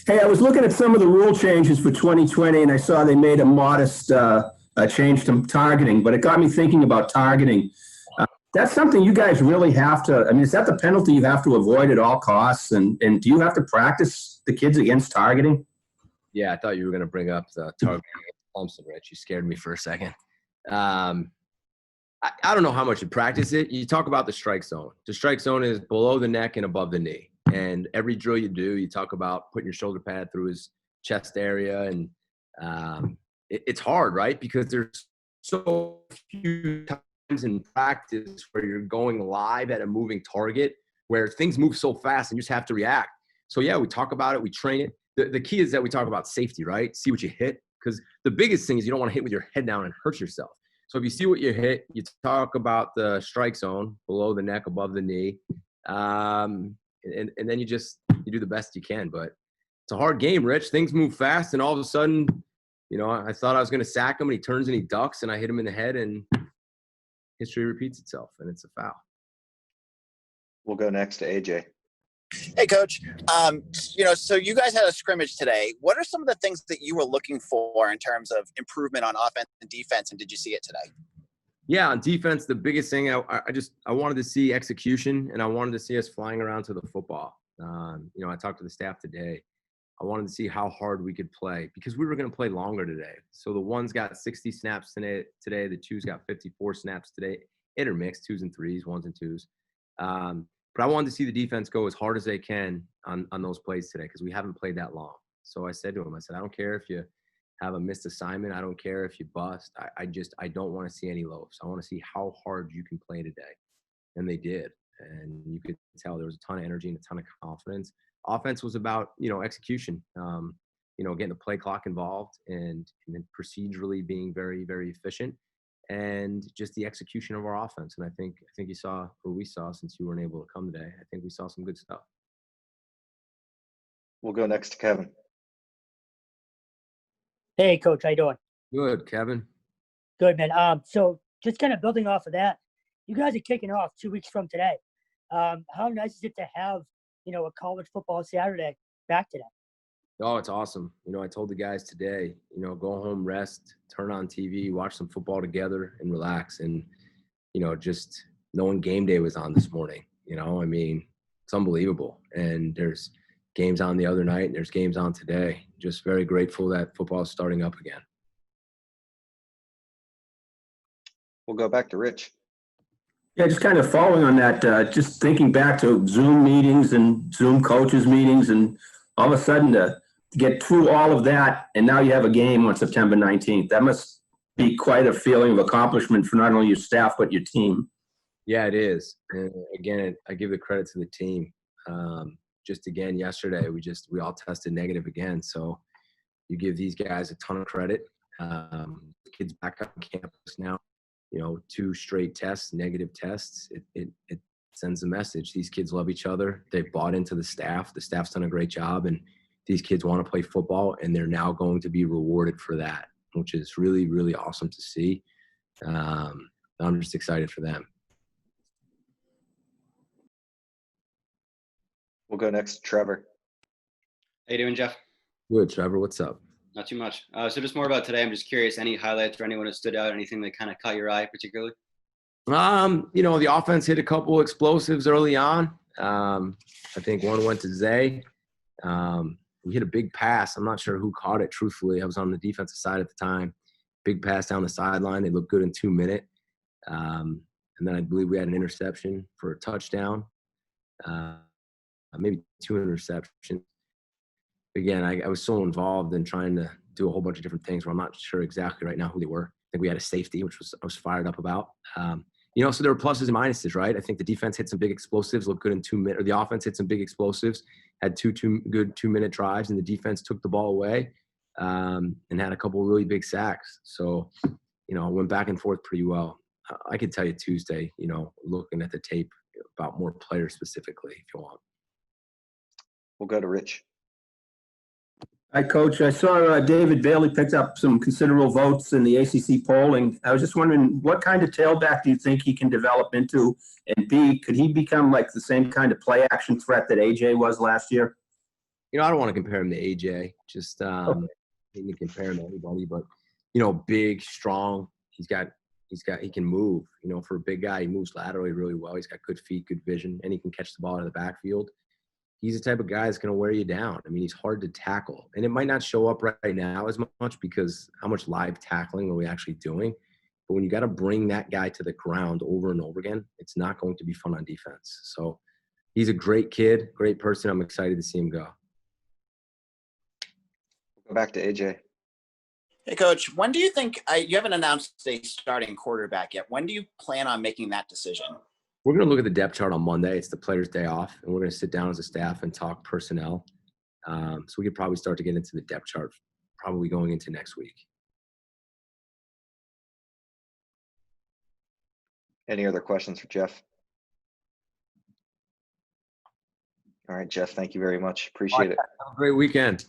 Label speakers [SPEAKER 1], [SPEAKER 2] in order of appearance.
[SPEAKER 1] Hey, I was looking at some of the rule changes for 2020, and I saw they made a modest change to targeting, but it got me thinking about targeting. That's something you guys really have to, I mean, is that the penalty you have to avoid at all costs? And do you have to practice the kids against targeting?
[SPEAKER 2] Yeah, I thought you were going to bring up the targeting against Clemson, Rich. You scared me for a second. I don't know how much you practice it. You talk about the strike zone. The strike zone is below the neck and above the knee. And every drill you do, you talk about putting your shoulder pad through his chest area. And it's hard, right? Because there's so few times in practice where you're going live at a moving target where things move so fast and you just have to react. So, yeah, we talk about it. We train it. The key is that we talk about safety, right? See what you hit. Because the biggest thing is you don't want to hit with your head down and hurt yourself. So if you see what you hit, you talk about the strike zone, below the neck, above the knee. And then you do the best you can. But it's a hard game, Rich. Things move fast, and all of a sudden, I thought I was going to sack him, and he turns and he ducks, and I hit him in the head, and history repeats itself, and it's a foul.
[SPEAKER 3] We'll go next to AJ.
[SPEAKER 4] Hey, Coach. So you guys had a scrimmage today. What are some of the things that you were looking for in terms of improvement on offense and defense, and did you see it today?
[SPEAKER 2] Yeah, on defense, the biggest thing I wanted to see execution, and I wanted to see us flying around to the football. I talked to the staff today. I wanted to see how hard we could play because we were going to play longer today. So the ones got 60 snaps today. The twos got 54 snaps today. Intermixed, twos and threes, ones and twos. But I wanted to see the defense go as hard as they can on those plays today because we haven't played that long. So I said to him, I don't care if you have a missed assignment. I don't care if you bust. I don't want to see any lows. I want to see how hard you can play today. And they did. And you could tell there was a ton of energy and a ton of confidence. Offense was about, execution, getting the play clock involved and then procedurally being very, very efficient. And just the execution of our offense. And I think you saw, or we saw, since you weren't able to come today, I think we saw some good stuff.
[SPEAKER 3] We'll go next to Kevin.
[SPEAKER 5] Hey, Coach, how you doing?
[SPEAKER 2] Good, Kevin.
[SPEAKER 5] Good, man. So just kind of building off of that, you guys are kicking off 2 weeks from today. How nice is it to have, a college football Saturday back today?
[SPEAKER 2] Oh, it's awesome. I told the guys today, go home, rest, turn on TV, watch some football together and relax. And, just knowing game day was on this morning, it's unbelievable. And there's games on the other night and there's games on today. Just very grateful that football is starting up again.
[SPEAKER 3] We'll go back to Rich.
[SPEAKER 1] Yeah, just kind of following on that, just thinking back to Zoom meetings and Zoom coaches meetings, and all of a sudden to get through all of that, and now you have a game on September 19th. That must be quite a feeling of accomplishment for not only your staff, but your team.
[SPEAKER 2] Yeah, it is. And again, I give the credit to the team. Just again, yesterday, we all tested negative again. So you give these guys a ton of credit. Kids back up on campus now, 2 straight tests, negative tests. It sends a message. These kids love each other. They've bought into the staff. The staff's done a great job. And these kids want to play football, and they're now going to be rewarded for that, which is really, really awesome to see. I'm just excited for them.
[SPEAKER 3] We'll go next to Trevor.
[SPEAKER 6] How you doing, Jeff?
[SPEAKER 2] Good, Trevor. What's up?
[SPEAKER 6] Not too much. So just more about today. I'm just curious, any highlights or anyone that stood out, anything that kind of caught your eye particularly?
[SPEAKER 2] The offense hit a couple explosives early on. I think one went to Zay. We hit a big pass. I'm not sure who caught it, truthfully. I was on the defensive side at the time. Big pass down the sideline. They looked good in 2 minutes. And then I believe we had an interception for a touchdown. Maybe 2 interceptions. Again, I was so involved in trying to do a whole bunch of different things where I'm not sure exactly right now who they were. I think we had a safety, which I was fired up about. So there were pluses and minuses, right? I think the defense hit some big explosives, looked good in 2 minutes, or the offense hit some big explosives, had two good 2-minute drives, and the defense took the ball away and had a couple of really big sacks. So, went back and forth pretty well. I could tell you Tuesday, looking at the tape about more players specifically if you want.
[SPEAKER 3] We'll go to Rich.
[SPEAKER 1] Hi, Coach. I saw David Bailey picked up some considerable votes in the ACC polling. I was just wondering, what kind of tailback do you think he can develop into? And B, could he become like the same kind of play action threat that AJ was last year?
[SPEAKER 2] I don't want to compare him to AJ. Just didn't compare him to anybody, but big, strong. He can move. For a big guy, he moves laterally really well. He's got good feet, good vision, and he can catch the ball out of the backfield. He's the type of guy that's going to wear you down. I mean, he's hard to tackle, and it might not show up right now as much because how much live tackling are we actually doing? But when you got to bring that guy to the ground over and over again, it's not going to be fun on defense. So he's a great kid, great person. I'm excited to see him go.
[SPEAKER 3] Go back to AJ.
[SPEAKER 4] Hey, Coach, when do you think you haven't announced a starting quarterback yet? When do you plan on making that decision?
[SPEAKER 2] We're going to look at the depth chart on Monday. It's the players' day off, and we're going to sit down as a staff and talk personnel. So we could probably start to get into the depth chart probably going into next week.
[SPEAKER 3] Any other questions for Jeff? All right, Jeff, thank you very much. Appreciate it.
[SPEAKER 2] Have a great weekend.